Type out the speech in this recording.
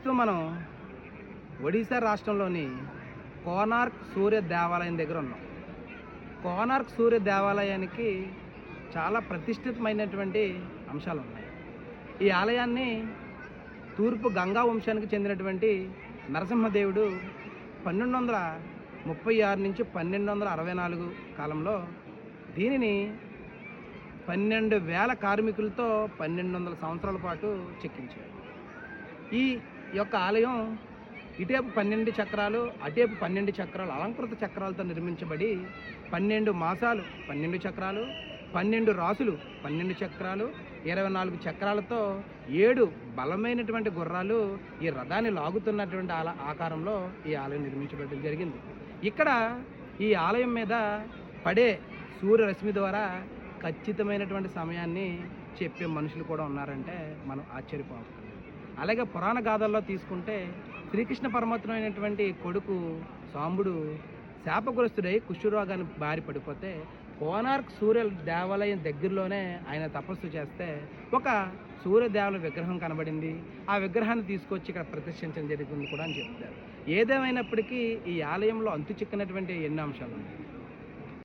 ప్రస్తుతం మనం ఒడిశా రాష్ట్రంలోని కోనార్క్ సూర్య దేవాలయం దగ్గర ఉన్నాం. కోనార్క్ సూర్య దేవాలయానికి చాలా ప్రతిష్ఠితమైనటువంటి అంశాలు ఉన్నాయి. ఈ ఆలయాన్ని తూర్పు గంగా వంశానికి చెందినటువంటి నరసింహదేవుడు 1236 నుంచి 1264 కాలంలో దీనిని 12,000 కార్మికులతో 1200 సంవత్సరాల పాటు చెక్కించారు. ఈ యొక్క ఆలయం ఇటేపు 12 చక్రాలు, అటేపు 12 చక్రాలు అలంకృత చక్రాలతో నిర్మించబడి 12 మాసాలు 12 చక్రాలు, 12 రాసులు 12 చక్రాలు, 24 చక్రాలతో 7 బలమైనటువంటి గుర్రాలు ఈ రథాన్ని లాగుతున్నటువంటి ఆకారంలో ఈ ఆలయం నిర్మించబడడం జరిగింది. ఇక్కడ ఈ ఆలయం మీద పడే సూర్యరశ్మి ద్వారా ఖచ్చితమైనటువంటి సమయాన్ని చెప్పే మనుషులు కూడా ఉన్నారంటే మనం ఆశ్చర్యపోవాలి. అలాగే పురాణ గాథల్లో తీసుకుంటే శ్రీకృష్ణ పరమాత్మైనటువంటి కొడుకు సాంబుడు శాపగ్రస్తుడై కుష్ఠరోగానికి బారి పడిపోతే కోనార్క్ సూర్య దేవాలయం దగ్గరలోనే ఆయన తపస్సు చేస్తే ఒక సూర్య దేవాలయ విగ్రహం కనబడింది. ఆ విగ్రహాన్ని తీసుకొచ్చి ఇక్కడ ప్రతిష్ఠించడం జరిగింది కూడా అని చెప్తారు. ఏదేమైనప్పటికీ ఈ ఆలయంలో అంతు చిక్కినటువంటి ఎన్నో అంశాలు ఉన్నాయి.